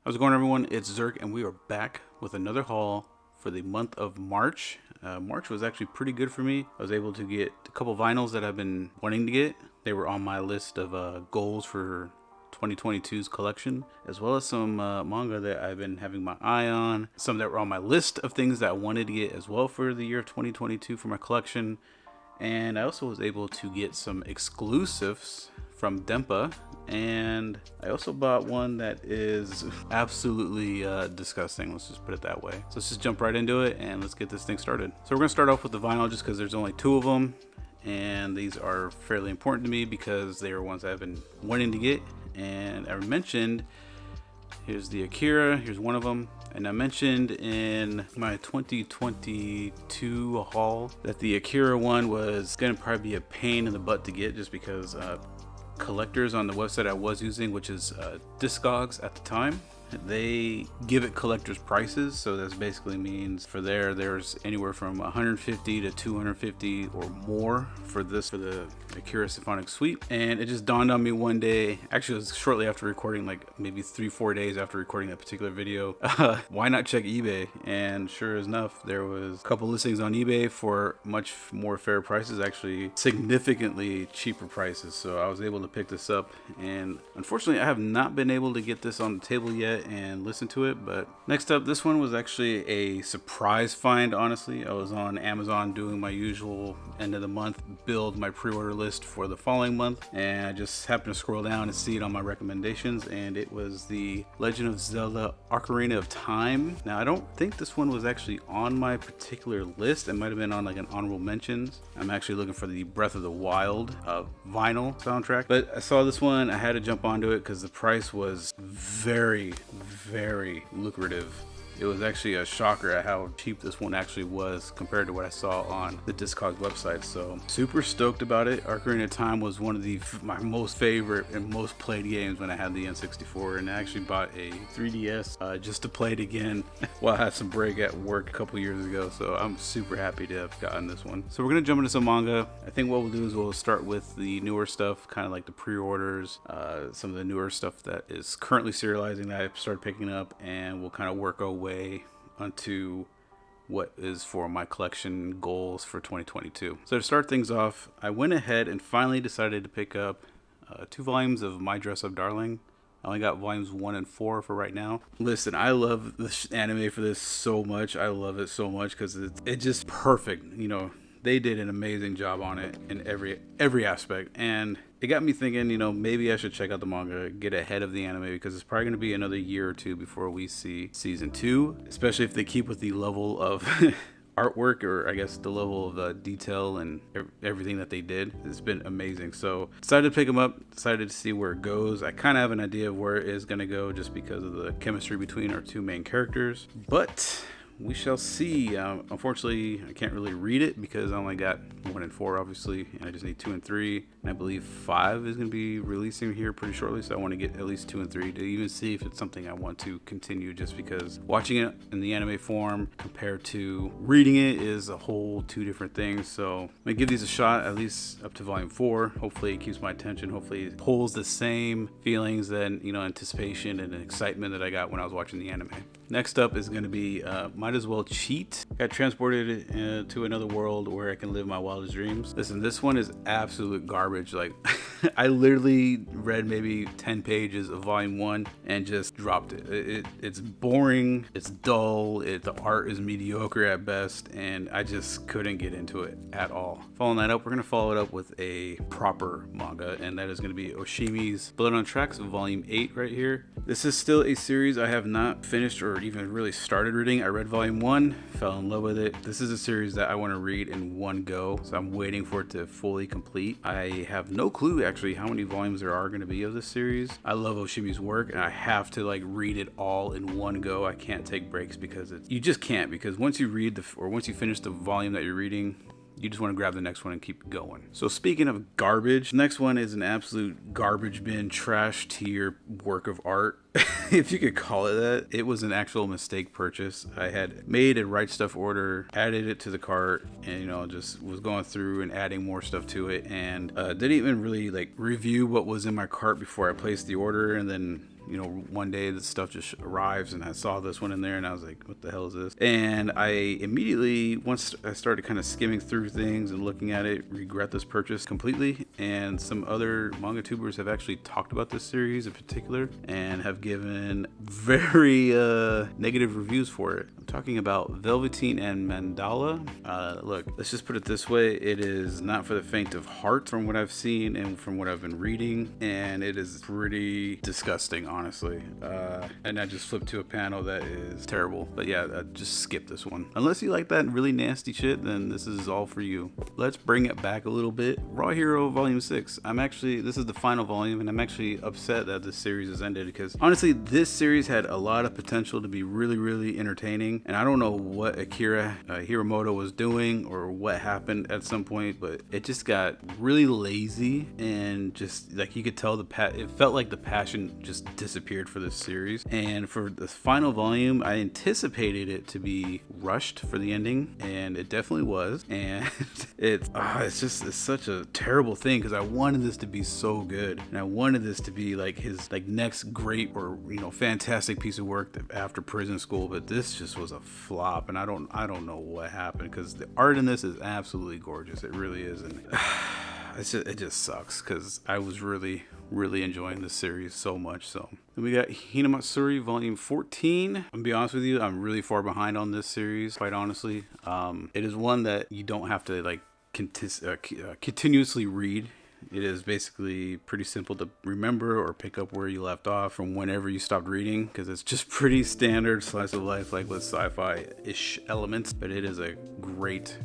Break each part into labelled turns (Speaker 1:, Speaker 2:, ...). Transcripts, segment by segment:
Speaker 1: How's it going, everyone? It's Zerk, and we are back with another haul for the month of March. March was actually pretty good for me. I was able to get a couple vinyls that I've been wanting to get. They were on my list of goals for 2022's collection, as well as some manga that I've been having my eye on. Some that were on my list of things that I wanted to get as well for the year of 2022 for my collection. And I also was able to get some exclusives from Dempa, and I also bought one that is absolutely disgusting. Let's just put it that way. So let's just jump right into it and let's get this thing started. So we're gonna start off with the vinyl just because there's only two of them, and these are fairly important to me because they are ones I've been wanting to get. And I mentioned, here's the Akira, here's one of them. And I mentioned in my 2022 haul that the Akira one was gonna probably be a pain in the butt to get just because collectors on the website I was using, which is Discogs at the time, they give it collectors prices. So that basically means for there's anywhere from 150 to 250 or more for the Akira Symphonic Suite. And it just dawned on me one day, actually it was shortly after recording, like maybe 3-4 days after recording that particular video, why not check eBay? And sure enough, there was a couple listings on eBay for much more fair prices, actually significantly cheaper prices. So I was able to pick this up, and unfortunately I have not been able to get this on the table yet and listen to it. But next up, this one was actually a surprise find. Honestly, I was on Amazon doing my usual end of the month build my pre-order list for the following month, and I just happened to scroll down and see it on my recommendations, and it was the Legend of Zelda Ocarina of Time. Now I don't think this one was actually on my particular list. It might have been on like an honorable mentions. I'm actually looking for the Breath of the Wild vinyl soundtrack, but I saw this one, I had to jump onto it because the price was very lucrative. It was actually a shocker at how cheap this one actually was compared to what I saw on the Discogs website. So super stoked about it. Ocarina of Time was one of my most favorite and most played games when I had the N64, and I actually bought a 3DS just to play it again while I had some break at work a couple years ago. So I'm super happy to have gotten this one. So we're gonna jump into some manga. I think what we'll do is we'll start with the newer stuff, kind of like the pre-orders, some of the newer stuff that is currently serializing that I've started picking up, and we'll kind of work our way onto what is for my collection goals for 2022. So to start things off, I went ahead and finally decided to pick up 2 volumes of My Dress Up Darling. I only got volumes 1 and 4 for right now. Listen, I love the anime for this so much. I love it so much because it's just perfect. You know, they did an amazing job on it in every aspect, and it got me thinking, you know, maybe I should check out the manga, get ahead of the anime, because it's probably going to be another year or two before we see season 2, especially if they keep with the level of artwork, or I guess the level of detail and everything that they did. It's been amazing. So decided to pick them up, decided to see where it goes. I kind of have an idea of where it is going to go just because of the chemistry between our 2 main characters, but we shall see. Unfortunately, I can't really read it because I only got 1 and 4, obviously, and I just need 2 and 3. And I believe 5 is going to be releasing here pretty shortly, so I want to get at least 2 and 3 to even see if it's something I want to continue, just because watching it in the anime form compared to reading it is a whole 2 different things. So I'm going to give these a shot, at least up to volume 4. Hopefully it keeps my attention. Hopefully it holds the same feelings and, you know, anticipation and excitement that I got when I was watching the anime. Next up is going to be Might As Well Cheat. Got transported to another world where I can live my wildest dreams. Listen, this one is absolute garbage. Like, I literally read maybe 10 pages of volume 1 and just dropped it. It's boring, it's dull, the art is mediocre at best, and I just couldn't get into it at all. Following that up, we're going to follow it up with a proper manga, and that is going to be Oshimi's Blood on Tracks volume 8 right here. This is still a series I have not finished or even really started reading. I read volume 1, fell in love with it. This is a series that I want to read in one go, so I'm waiting for it to fully complete. I have no clue actually how many volumes there are going to be of this series. I love Oshimi's work, and I have to like read it all in one go. I can't take breaks because you just can't, because once you read once you finish the volume that you're reading, you just want to grab the next one and keep going. So speaking of garbage, next one is an absolute garbage bin, trash tier work of art. If you could call it that. It was an actual mistake purchase. I had made a Right Stuff order, added it to the cart, and, you know, just was going through and adding more stuff to it, and didn't even really like review what was in my cart before I placed the order. And then you know, one day the stuff just arrives and I saw this one in there and I was like, what the hell is this? And I immediately, once I started kind of skimming through things and looking at it, regret this purchase completely. And some other manga tubers have actually talked about this series in particular and have given very negative reviews for it. I'm talking about Velveteen and Mandala. Look, let's just put it this way. It is not for the faint of heart from what I've seen and from what I've been reading, and it is pretty disgusting, honestly. And I just flipped to a panel that is terrible. But yeah, just skip this one. Unless you like that really nasty shit, then this is all for you. Let's bring it back a little bit. Raw Hero Volume 6. This is the final volume, and I'm actually upset that this series has ended because honestly, this series had a lot of potential to be really, really entertaining. And I don't know what Akira Hiromoto was doing or what happened at some point, but it just got really lazy and just like you could tell it felt like the passion just disappeared for this series. And for the final volume, I anticipated it to be rushed for the ending, and it definitely was. And it's such a terrible thing because I wanted this to be so good, and I wanted this to be like his next great or fantastic piece of work after Prison School, but this just was a flop, and I don't know what happened because the art in this is absolutely gorgeous. It really is, and it just sucks because I was really enjoying this series so much. So then we got Hinata Matsuri Volume 14. I'm gonna be honest with you, I'm really far behind on this series, quite honestly. It is one that you don't have to continuously read. It is basically pretty simple to remember or pick up where you left off from whenever you stopped reading, because it's just pretty standard slice of life, like with sci-fi-ish elements. But it is a great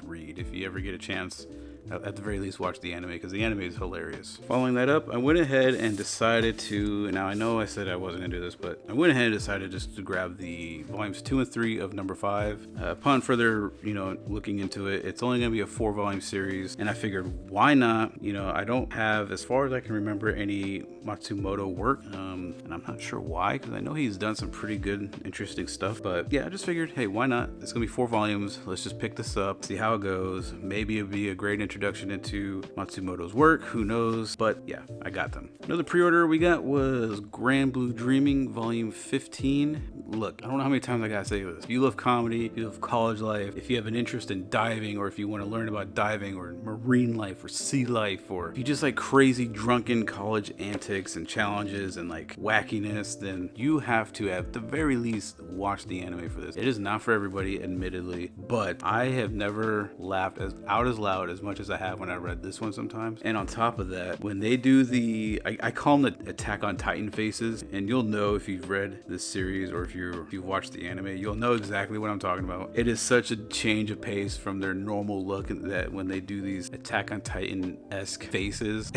Speaker 1: read if you ever get a chance. At the very least, watch the anime because the anime is hilarious. Following that up, I went ahead and decided to, now I know I said I wasn't gonna do this, but I went ahead and decided just to grab the volumes 2 and 3 of number 5. Upon further, looking into it, it's only gonna be a 4-volume series, and I figured why not? I don't have, as far as I can remember, any Matsumoto work, and I'm not sure why, because I know he's done some pretty good, interesting stuff. But yeah, I just figured, hey, why not? It's gonna be 4 volumes. Let's just pick this up, see how it goes. Maybe it'll be a great introduction into Matsumoto's work, who knows? But yeah, I got them. Another pre-order we got was Grand Blue Dreaming Volume 15. Look, I don't know how many times I gotta say this. If you love comedy, if you love college life, if you have an interest in diving, or if you want to learn about diving or marine life or sea life, or if you just like crazy drunken college antics and challenges and like wackiness, then you have to at the very least watch the anime for this. It is not for everybody, admittedly, but I have never laughed out as loud as much as I have when I read this one sometimes. And on top of that, when they do I call them the Attack on Titan faces, and you'll know if you've read this series or if you've watched the anime, you'll know exactly what I'm talking about. It is such a change of pace from their normal look that when they do these Attack on Titan-esque faces,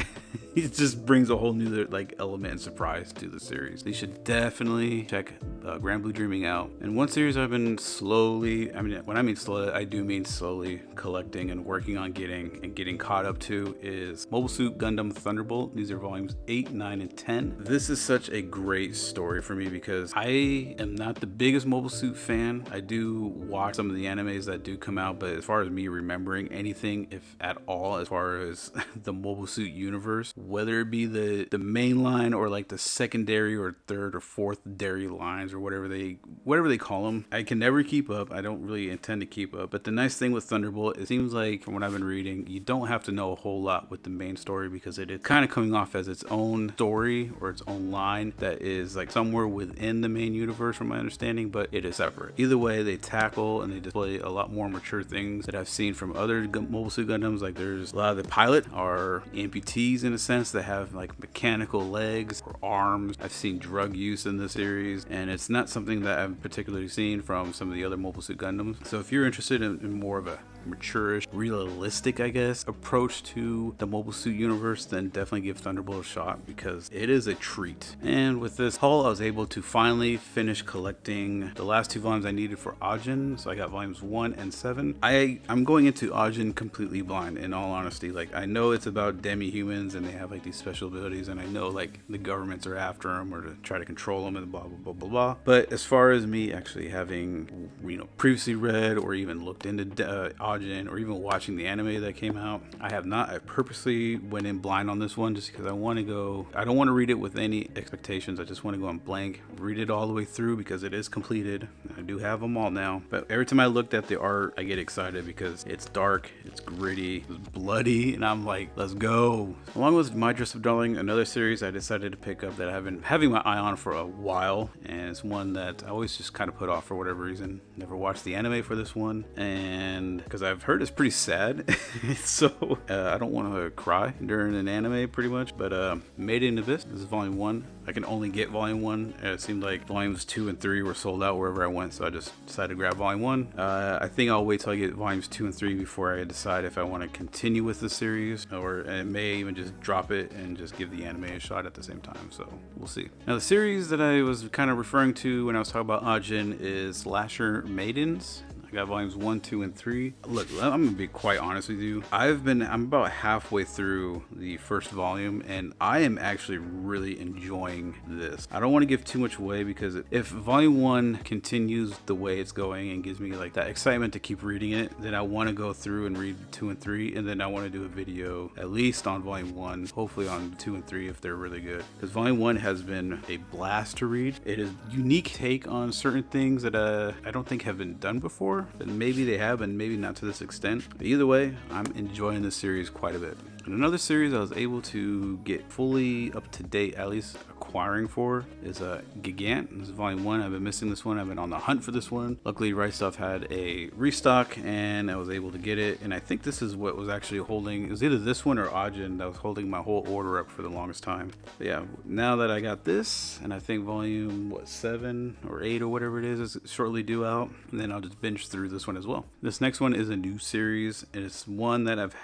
Speaker 1: it just brings a whole new element and surprise to the series. You should definitely check Grand Blue Dreaming out. And one series I've been when I mean slowly, I do mean slowly collecting and working on getting caught up to is Mobile Suit Gundam Thunderbolt. These are volumes 8, 9, and 10. This is such a great story for me because I am not the biggest Mobile Suit fan. I do watch some of the animes that do come out, but as far as me remembering anything, if at all, as far as the Mobile Suit universe, whether it be the main line or like the secondary or third or fourth dairy lines or whatever they call them, I can never keep up. I don't really intend to keep up. But the nice thing with Thunderbolt, it seems like from what I've been reading, you don't have to know a whole lot with the main story because it is kind of coming off as its own story or its own line that is like somewhere within the main universe from my understanding, but it is separate. Either way, they tackle and they display a lot more mature things that I've seen from other Mobile Suit Gundams. Like there's a lot of the pilot are amputees in a sense that have like mechanical legs or arms. I've seen drug use in the series, and it's not something that I've particularly seen from some of the other Mobile Suit Gundams. So if you're interested in more of a mature-ish, realistic, I guess, approach to the Mobile Suit universe, then definitely give Thunderbolt a shot because it is a treat. And with this haul, I was able to finally finish collecting the last 2 volumes I needed for Ajin. So I got volumes 1 and 7. I'm going into Ajin completely blind, in all honesty. Like, I know it's about demi-humans and they have like these special abilities, and I know like the governments are after them or to try to control them and blah blah blah blah blah. But as far as me actually having previously read or even looked into Ajin Ajin or even watching the anime that came out. I have not. I purposely went in blind on this one just because I want to go. I don't want to read it with any expectations. I just want to go on blank, read it all the way through because it is completed. I do have them all now. But every time I looked at the art, I get excited because it's dark, it's gritty, it's bloody, and I'm like, let's go. Along with My Dress Up Darling, another series I decided to pick up that I've been having my eye on for a while, and it's one that I always just kind of put off for whatever reason. Never watched the anime for this one, and because I've heard it's pretty sad, so I don't want to cry during an anime pretty much. But Made in Abyss, this is volume 1. I can only get volume 1. It seemed like volumes 2 and 3 were sold out wherever I went, so I just decided to grab volume 1. I think I'll wait till I get volumes 2 and 3 before I decide if I want to continue with the series, or I may even just drop it and just give the anime a shot at the same time, so we'll see. Now the series that I was kind of referring to when I was talking about Ajin is Lasher Maidens. I got volumes 1, 2, and 3. Look, I'm gonna be quite honest with you. I'm about halfway through the first volume, and I am actually really enjoying this. I don't want to give too much away because if volume 1 continues the way it's going and gives me like that excitement to keep reading it, then I want to go through and read 2 and 3, and then I want to do a video at least on volume 1, hopefully on 2 and 3 if they're really good. Because volume 1 has been a blast to read. It is a unique take on certain things that I don't think have been done before. But maybe they have, and maybe not to this extent. But either way, I'm enjoying this series quite a bit. And another series I was able to get fully up to date, at least acquiring for, is Gigant. This is volume 1. I've been missing this one. I've been on the hunt for this one. Luckily, Right Stuff had a restock, and I was able to get it. And I think this is what was actually holding, it was either this one or Ajin that was holding my whole order up for the longest time. But yeah, now that I got this, and I think volume, 7 or 8 or whatever it is shortly due out, and then I'll just binge through this one as well. This next one is a new series, and it's one that I've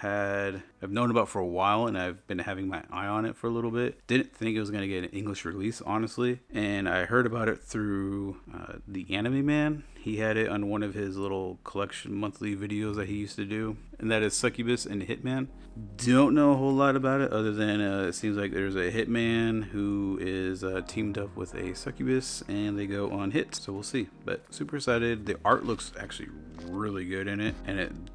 Speaker 1: known about for a while, and I've been having my eye on it for a little bit. Didn't think it was going to get an English release, honestly, and I heard about it through the Anime Man. He had it on one of his little collection monthly videos that he used to do, and that is Succubus and Hitman. Don't know a whole lot about it other than it seems like there's a hitman who is teamed up with a succubus, and they go on hits, so we'll see. But super excited. The art looks actually really good in it, and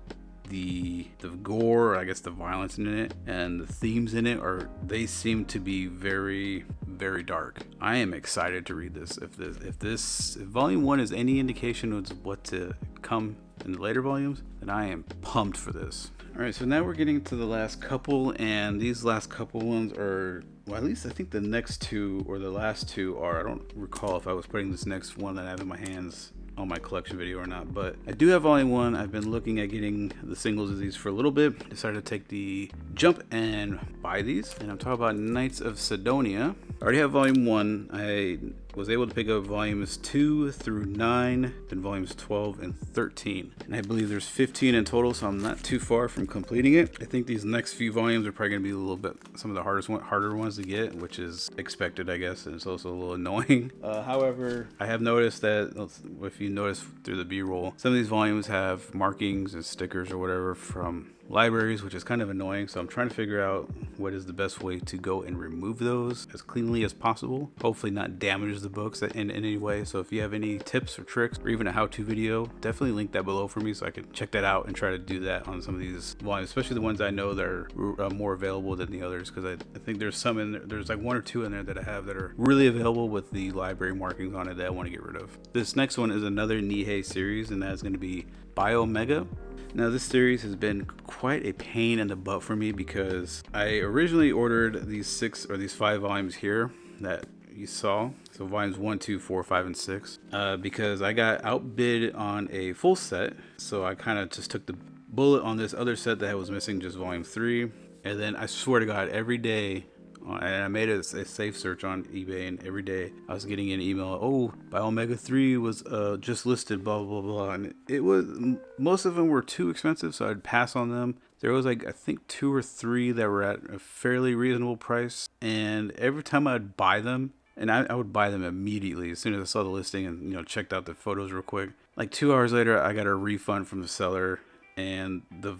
Speaker 1: the gore, I guess the violence in it, and the themes in it they seem to be very, very dark. I am excited to read this. If volume 1 is any indication of what to come in the later volumes, then I am pumped for this. Alright, so now we're getting to the last couple, and these last couple ones are, well, at least I think the next two or the last two are, I don't recall if I was putting this next one that I have in my hands on my collection video or not, but I do have volume 1. I've been looking at getting the singles of these for a little bit. Decided to take the jump and buy these, and I'm talking about Knights of Sedonia. I already have volume 1. I was able to pick up volumes 2 through 9, then volumes 12 and 13, and I believe there's 15 in total, so I'm not too far from completing it. I think these next few volumes are probably going to be a little bit some of the harder ones to get, which is expected, I guess, and it's also a little annoying. However, I have noticed that, if you notice through the B-roll, some of these volumes have markings and stickers or whatever from libraries, which is kind of annoying, so I'm trying to figure out what is the best way to go and remove those as cleanly as possible, hopefully not damage the books in any way. So if you have any tips or tricks or even a how-to video, definitely link that below for me so I can check that out and try to do that on some of these volumes, especially the ones I know that are more available than the others, because I think there's some in there, there's like 1 or 2 in there that I have that are really available with the library markings on it that I want to get rid of. This next one is another Nihei series, and that's going to be Biomega. Now this series has been quite a pain in the butt for me because I originally ordered these 5 volumes here that you saw. So volumes 1, 2, 4, 5, and 6 because I got outbid on a full set. So I kind of just took the bullet on this other set that was missing, just volume 3. And then I swear to God, every day, and I made a safe search on eBay, and every day I was getting an email, oh, Biomega 3 was just listed, blah, blah, blah. And it was, most of them were too expensive, so I'd pass on them. There was like, I think 2 or 3 that were at a fairly reasonable price. And every time I'd buy them, and I would buy them immediately as soon as I saw the listing and, checked out the photos real quick. Like 2 hours later, I got a refund from the seller, and the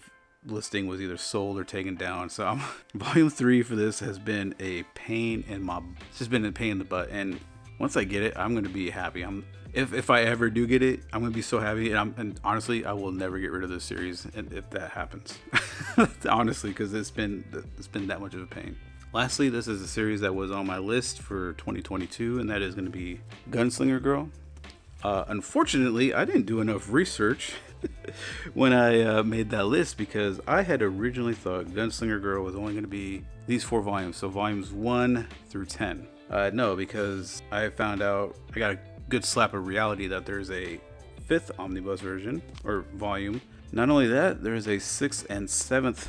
Speaker 1: listing was either sold or taken down. So volume 3 for this has been a pain in it's just been a pain in the butt. And Once I get it, I'm gonna be happy. If I ever do get it, I'm gonna be so happy. And honestly, I will never get rid of this series, and if that happens, honestly, because it's been that much of a pain. Lastly, this is a series that was on my list for 2022, and that is going to be Gunslinger Girl. Unfortunately, I didn't do enough research when I made that list, because I had originally thought Gunslinger Girl was only going to be these 4 volumes, so volumes 1 through 10. No, because I found out, I got a good slap of reality that there's a 5th omnibus version, or volume. Not only that, there's a 6th and 7th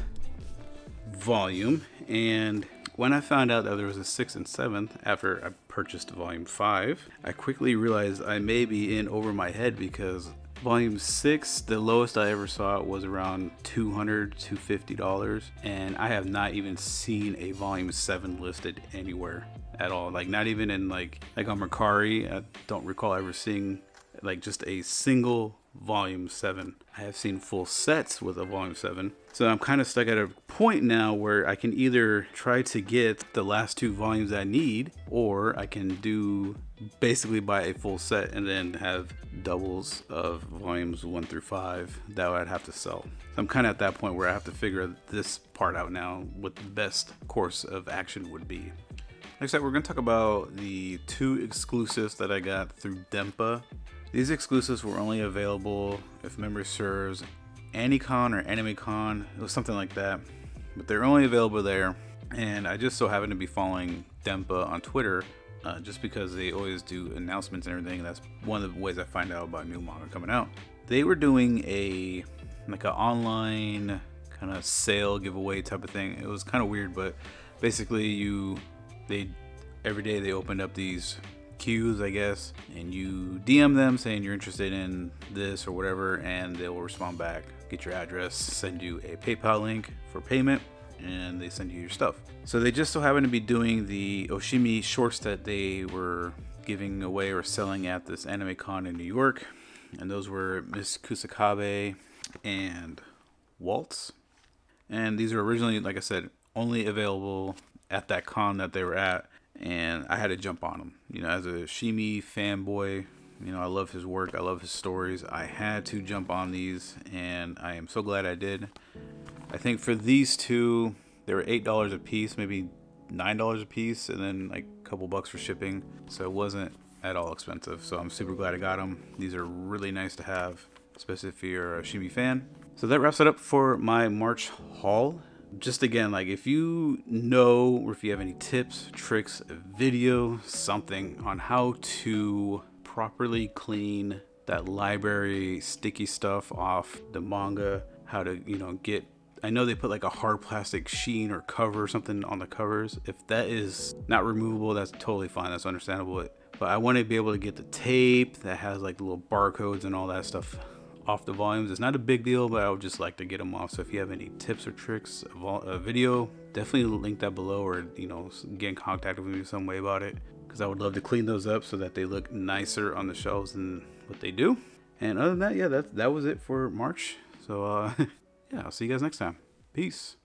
Speaker 1: volume, and when I found out that there was a 6th and 7th after I purchased volume 5, I quickly realized I may be in over my head, because volume 6, the lowest I ever saw it was around $200 to $250, and I have not even seen a volume 7 listed anywhere at all. Like, not even in like on Mercari. I don't recall ever seeing like just a single volume 7. I have seen full sets with a volume 7. So I'm kind of stuck at a point now where I can either try to get the last 2 volumes I need, or I can do basically buy a full set and then have doubles of volumes 1 through 5 that I'd have to sell. So I'm kind of at that point where I have to figure this part out now, what the best course of action would be. Next up, we're going to talk about the 2 exclusives that I got through Dempa. These exclusives were only available, if memory serves, AniCon or AnimeCon. It was something like that. But they're only available there. And I just so happen to be following Dempa on Twitter, just because they always do announcements and everything. That's one of the ways I find out about new manga coming out. They were doing an online kind of sale giveaway type of thing. It was kind of weird, but basically every day they opened up these queues, I guess, and you DM them saying you're interested in this or whatever, and they will respond back, get your address, send you a PayPal link for payment, and they send you your stuff. So they just so happen to be doing the Oshimi shorts that they were giving away or selling at this anime con in New York, and those were Miss Kusakabe and Waltz. And these are originally, like I said, only available at that con that they were at, and I had to jump on them. You know, as a Shimi fanboy, you know, I love his work, I love his stories. I had to jump on these, and I am so glad I did. I think for these 2, they were $8 a piece, maybe $9 a piece, and then like a couple bucks for shipping. So it wasn't at all expensive. So I'm super glad I got them. These are really nice to have, especially if you're a Shimi fan. So that wraps it up for my March haul. Just again, like, if you know, or if you have any tips, tricks, a video, something on how to properly clean that library sticky stuff off the manga, how to, you know, I know they put like a hard plastic sheen or cover or something on the covers. If that is not removable, that's totally fine. That's understandable. But I want to be able to get the tape that has like the little barcodes and all that stuff off the volumes. It's not a big deal, but I would just like to get them off. So if you have any tips or tricks, a video, definitely link that below, or, you know, get in contact with me some way about it, because I would love to clean those up so that they look nicer on the shelves than what they do. And other than that, yeah, that was it for March. So yeah, I'll see you guys next time. Peace.